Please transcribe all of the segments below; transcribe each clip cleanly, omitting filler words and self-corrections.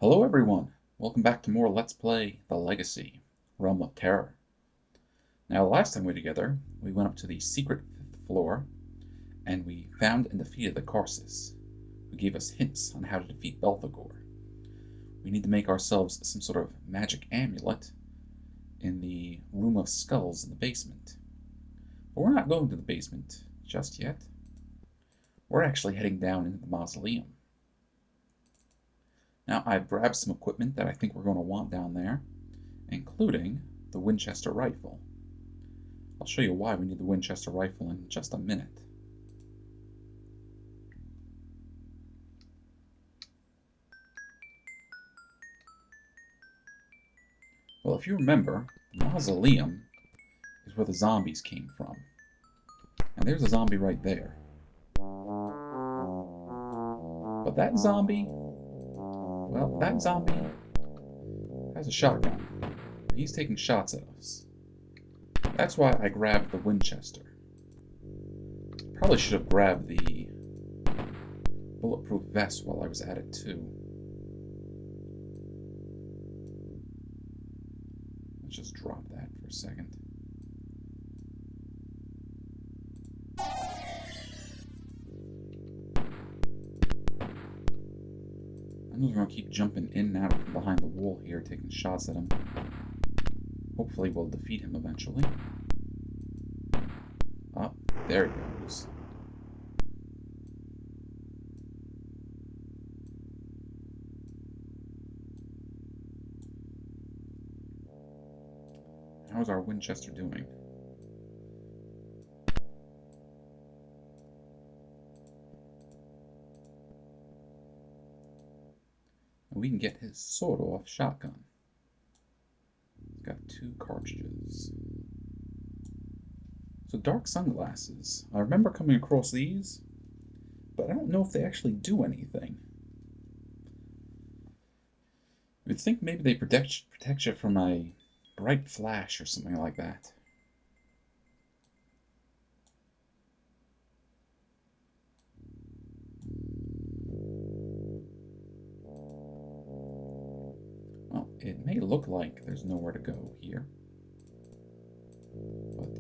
Hello everyone! Welcome back to more Let's Play The Legacy, Realm of Terror. Now last time we were together, we went up to the secret 5th floor, and we found and defeated the Karcist, who gave us hints on how to defeat Belthegor. We need to make ourselves some sort of magic amulet in the Room of Skulls in the basement. But we're not going to the basement just yet. We're actually heading down into the Mausoleum. Now, I've grabbed some equipment that I think we're going to want down there, including the Winchester rifle. I'll show you why we need the Winchester rifle in just a minute. Well, if you remember, the Mausoleum is where the zombies came from. And there's a zombie right there. But that zombie has a shotgun. He's taking shots at us. That's why I grabbed the Winchester. Probably should have grabbed the bulletproof vest while I was at it too. Let's just drop that for a second. I'm just going to keep jumping in and out from behind the wall here, taking shots at him. Hopefully we'll defeat him eventually. Oh, there he goes. How's our Winchester doing? And we can get his sawed-off shotgun. It's got 2 cartridges. So dark sunglasses. I remember coming across these, but I don't know if they actually do anything. You'd think maybe they protect you from a bright flash or something like that. Well, it may look like there's nowhere to go here, but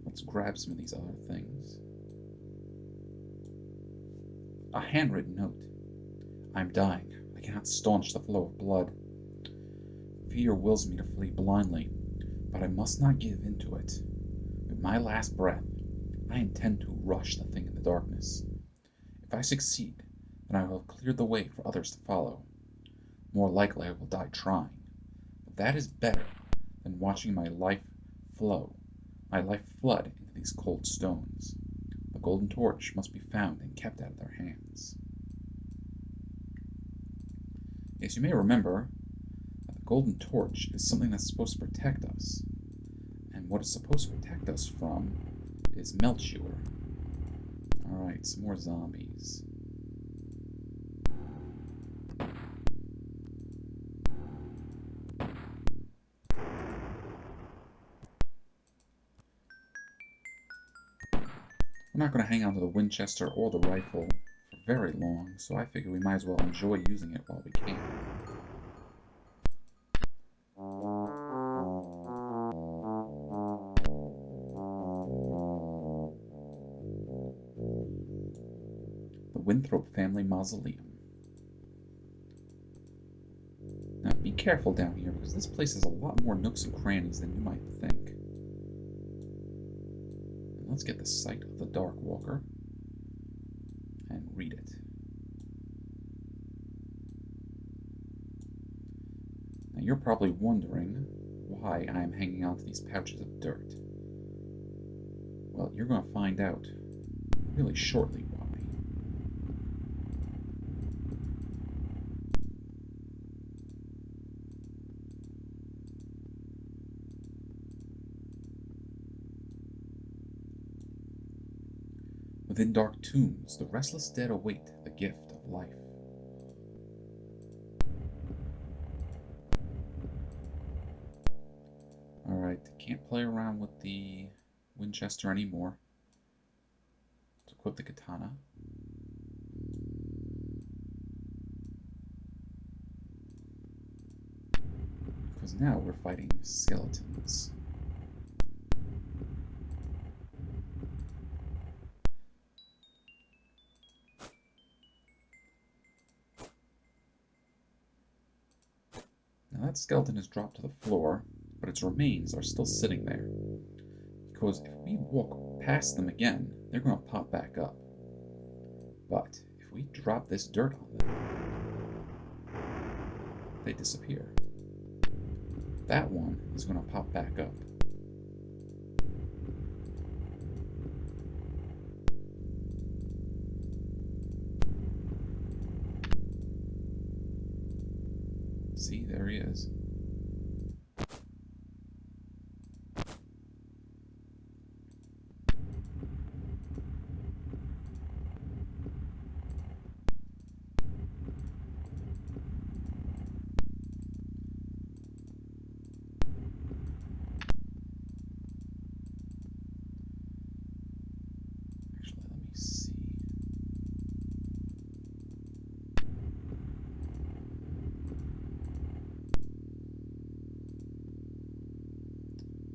let's grab some of these other things. A handwritten note. I'm dying. I cannot staunch the flow of blood. Fear wills me to flee blindly, but I must not give in to it. With my last breath, I intend to rush the thing in the darkness. If I succeed, then I will have cleared the way for others to follow. More likely I will die trying, but that is better than watching my life flood into these cold stones. The Golden Torch must be found and kept out of their hands. As you may remember, the Golden Torch is something that's supposed to protect us. And what it's supposed to protect us from is Melchior. Alright, some more zombies. We're not going to hang on to the Winchester or the rifle for very long, so I figure we might as well enjoy using it while we can. The Winthrop family mausoleum. Now be careful down here, because this place has a lot more nooks and crannies than you might think. Let's get the sight of the Dark Walker and read it. Now you're probably wondering why I'm hanging on to these pouches of dirt. Well, you're going to find out really shortly why. Within dark tombs, the restless dead await the gift of life. Alright, can't play around with the Winchester anymore. Let's equip the katana. Because now we're fighting skeletons. Now that skeleton is dropped to the floor, but its remains are still sitting there. Because if we walk past them again, they're going to pop back up. But if we drop this dirt on them, they disappear. That one is going to pop back up. See, there he is.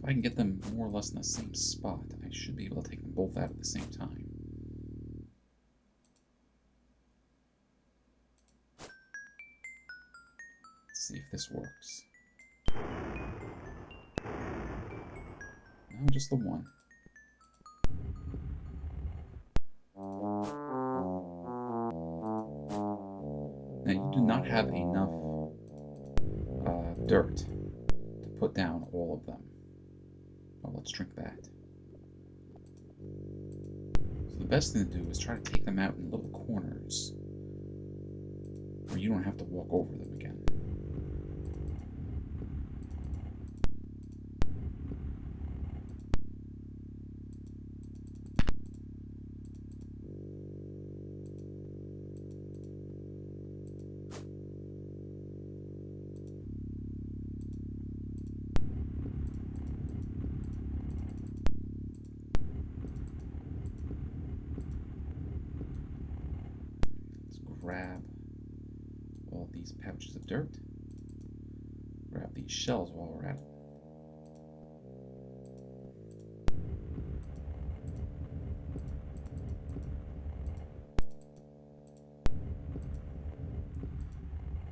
If I can get them more or less in the same spot, I should be able to take them both out at the same time. Let's see if this works. No, just the one. Now you do not have enough dirt to put down all of them. Well, let's drink that. So the best thing to do is try to take them out in little corners where you don't have to walk over them again. Grab all these pouches of dirt. Grab these shells while we're at it.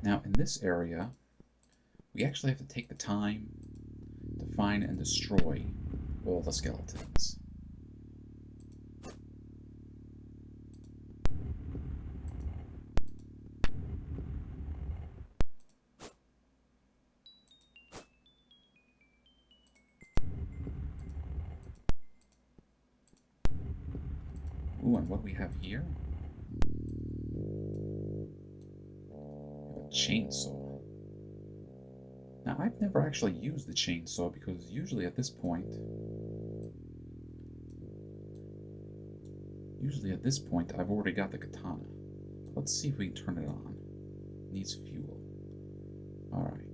Now in this area, we actually have to take the time to find and destroy all the skeletons. Ooh, and what do we have here? We have a chainsaw. Now, I've never actually used the chainsaw because usually at this point I've already got the katana. Let's see if we can turn it on. It needs fuel. Alright.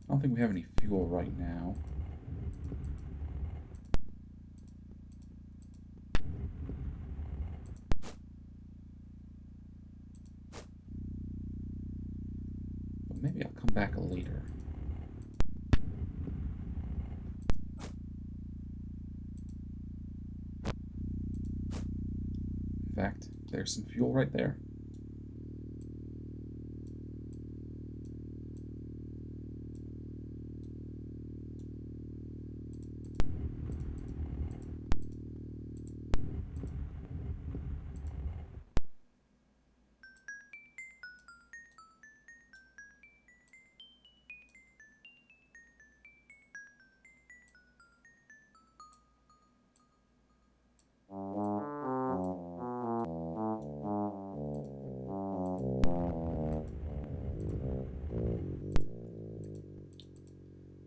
I don't think we have any fuel right now. But maybe I'll come back later. In fact, there's some fuel right there.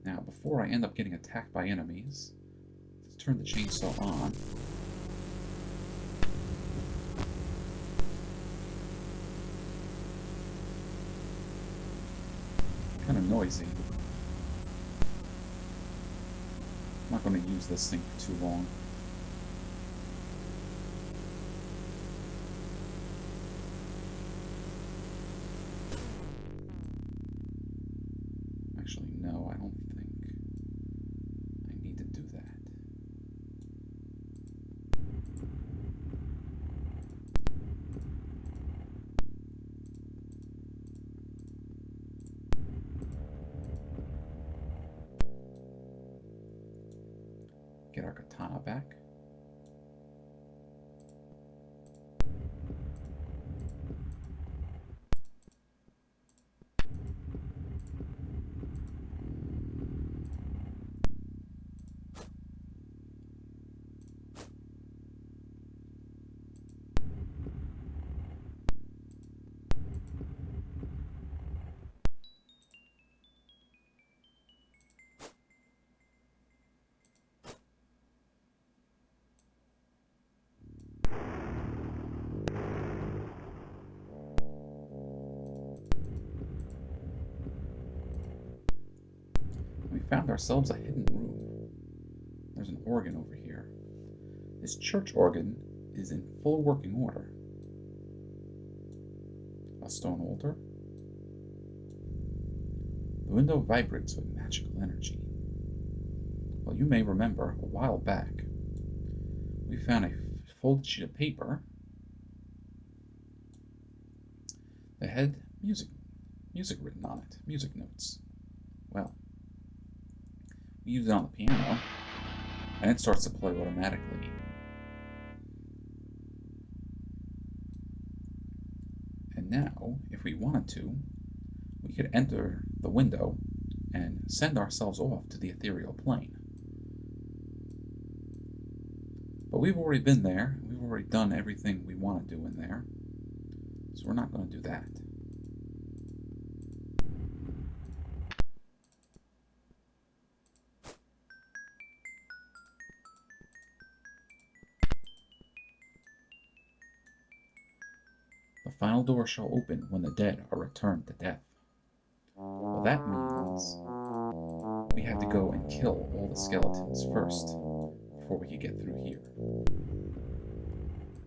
Now, before I end up getting attacked by enemies, let's turn the chainsaw on. Kind of noisy. I'm not going to use this thing for too long. Actually, no, I don't think I need to do that. Get our katana back. We found ourselves a hidden room. There's an organ over here. This church organ is in full working order. A stone altar. The window vibrates with magical energy. Well, you may remember a while back, we found a folded sheet of paper that had music written on it, music notes. Well, we use it on the piano, and it starts to play automatically. And now, if we wanted to, we could enter the window and send ourselves off to the ethereal plane. But we've already been there, and we've already done everything we want to do in there, so we're not going to do that. The final door shall open when the dead are returned to death. Well, that means we had to go and kill all the skeletons first before we could get through here.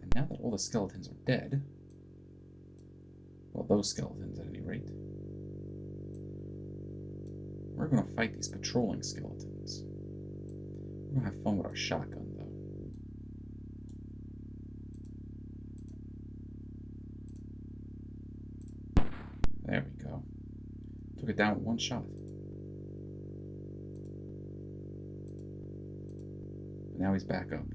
And now that all the skeletons are dead, well, those skeletons at any rate, we're going to fight these patrolling skeletons. We're going to have fun with our shotgun, though. There we go. Took it down with one shot. But now he's back up.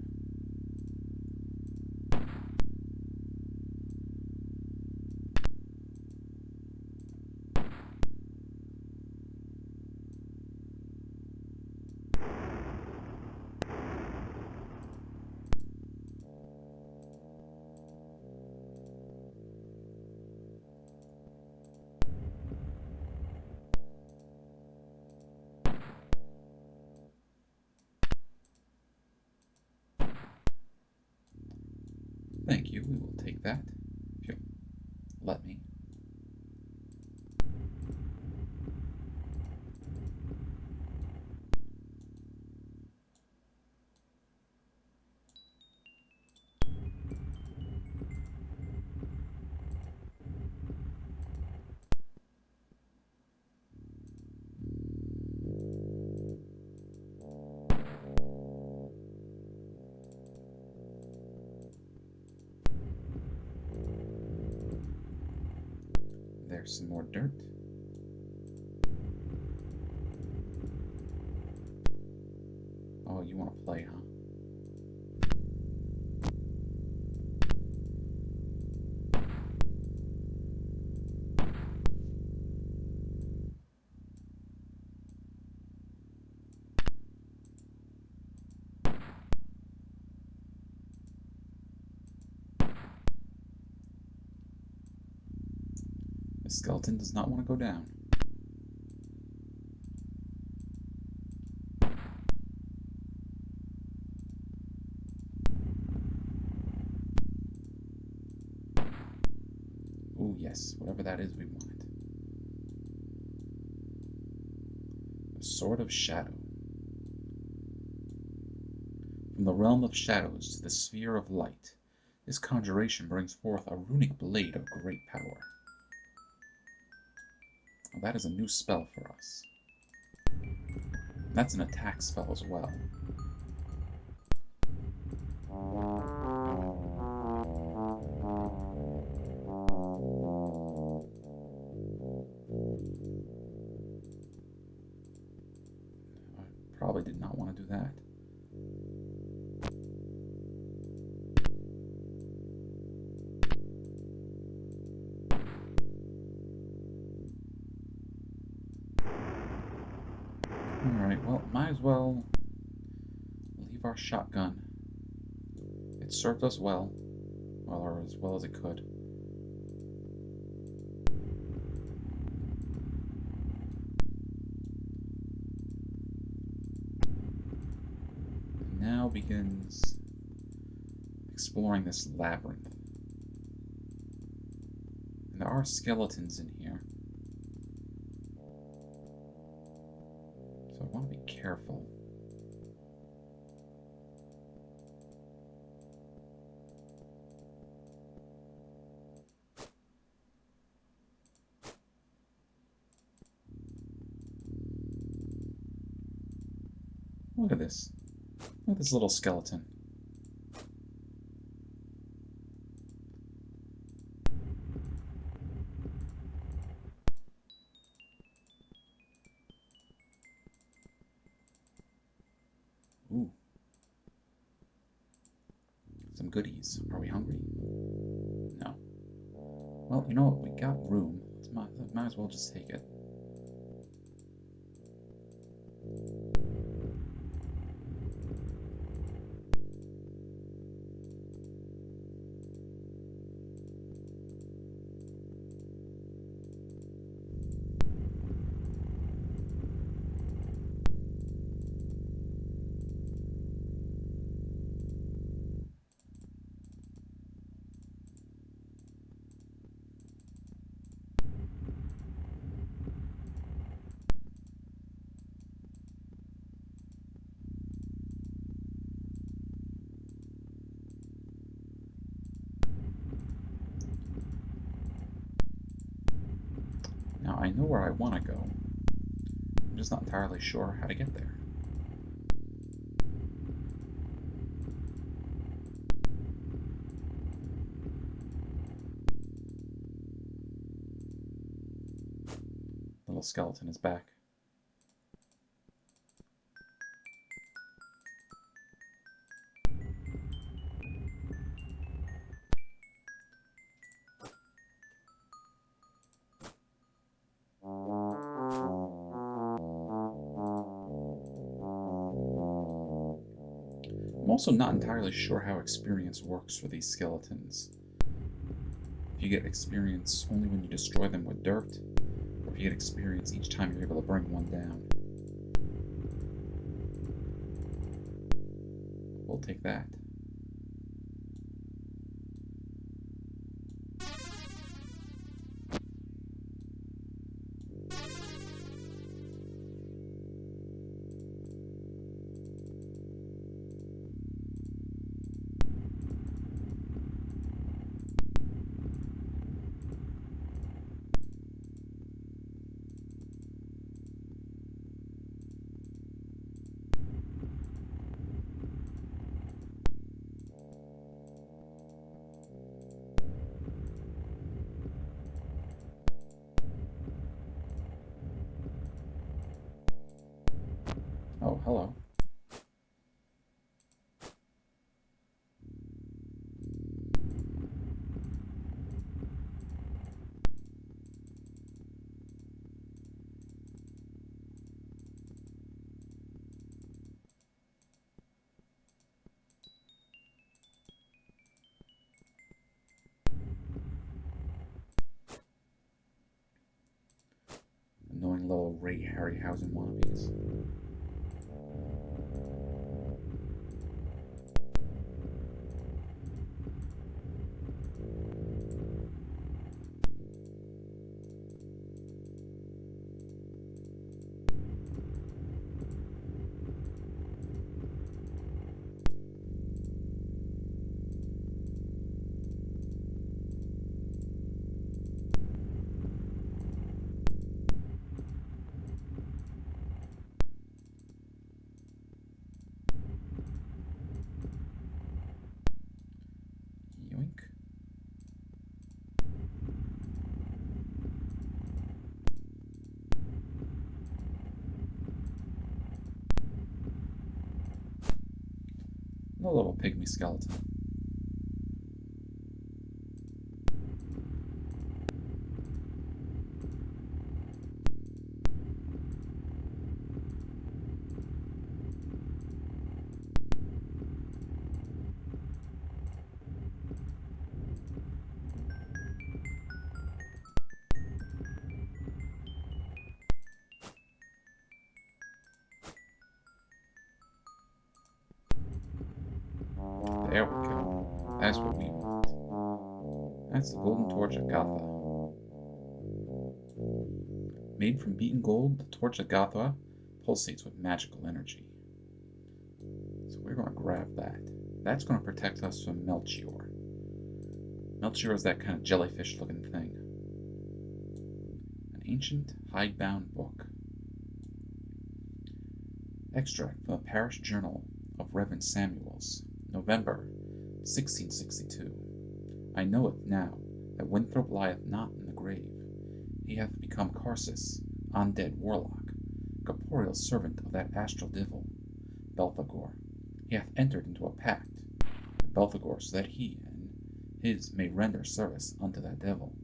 Thank you, we will take that, if you'll let me. There's some more dirt. Oh, you want to play, huh? The skeleton does not want to go down. Oh yes, whatever that is, we want it. A sword of shadow. From the realm of shadows to the sphere of light, this conjuration brings forth a runic blade of great power. Well, that is a new spell for us. That's an attack spell as well. I probably did not want to do that. Alright, well, might as well leave our shotgun. It served us well, or as well as it could. And now begins exploring this labyrinth. And there are skeletons in here, so I want to be careful. Look at this. Look at this little skeleton. Ooh. Some goodies. Are we hungry? No. Well, you know what? We got room. Might as well just take it. Now, I know where I want to go. I'm just not entirely sure how to get there. Little skeleton is back. I'm also not entirely sure how experience works for these skeletons. If you get experience only when you destroy them with dirt, or if you get experience each time you're able to bring one down. We'll take that. Oh, hello. Annoying little Ray Harryhausen wannabes. little pygmy skeleton. There we go. That's what we want. That's the Golden Torch of Gotha. Made from beaten gold, the Torch of Gotha pulsates with magical energy. So we're going to grab that. That's going to protect us from Melchior. Melchior is that kind of jellyfish-looking thing. An ancient, hidebound book. Extract from the Parish Journal of Reverend Samuel's, November 1662. I know it now, that Winthrop lieth not in the grave. He hath become Karcist, undead warlock, corporeal servant of that astral devil, Belthegor. He hath entered into a pact with Belthegor, so that he and his may render service unto that devil.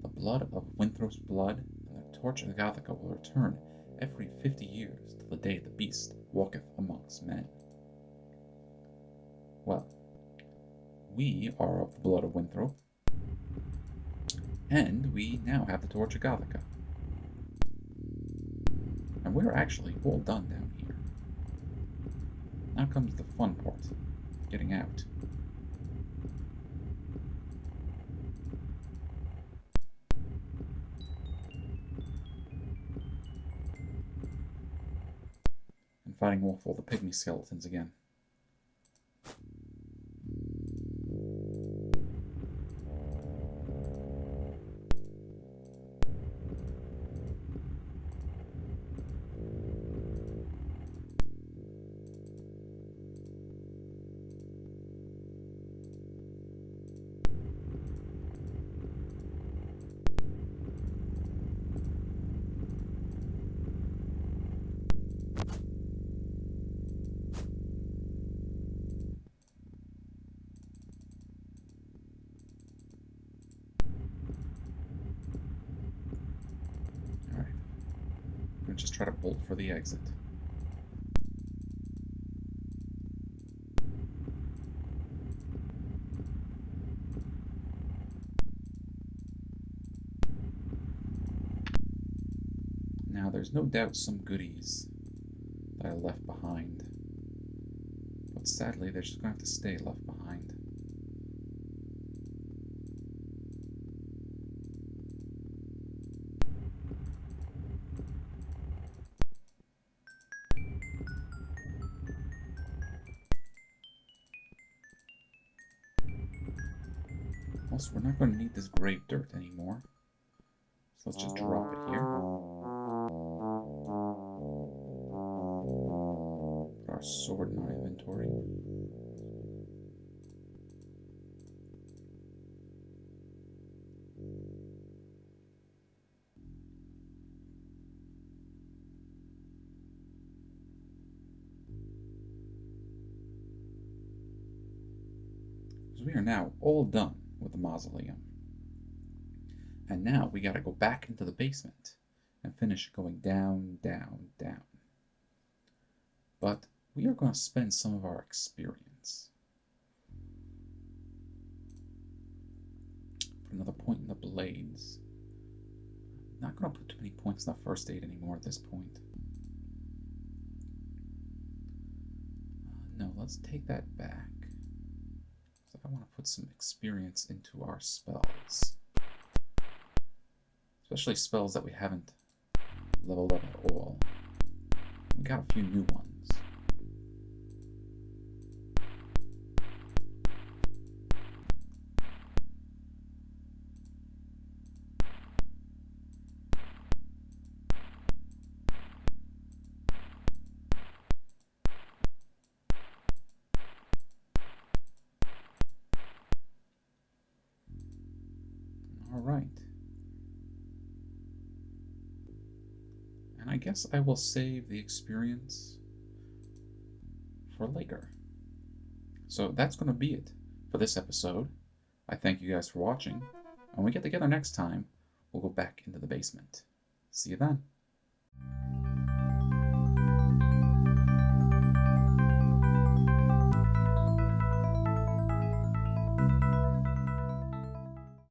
The blood of Winthrop's blood and the torch of Gothica will return every 50 years till the day the beast walketh amongst men. Well, we are of the blood of Winthrop, and we now have the torch of Gothica. And we're actually all done down here. Now comes the fun part, getting out. And fighting off all the pygmy skeletons again. Just try to bolt for the exit. Now, there's no doubt some goodies that I left behind, but sadly, they're just going to have to stay left behind. Also, we're not going to need this grave dirt anymore. So let's just drop it here. Put our sword in our inventory. So we are now all done with the mausoleum. And now we gotta go back into the basement and finish going down, down, down. But we are going to spend some of our experience. Put another point in the blades. Not going to put too many points in the first aid anymore at this point. No, let's take that back. So I want to put some experience into our spells. Especially spells that we haven't leveled up at all. We got a few new ones. All right. I guess I will save the experience for later. So that's going to be it for this episode. I thank you guys for watching. When we get together next time, we'll go back into the basement. See you then.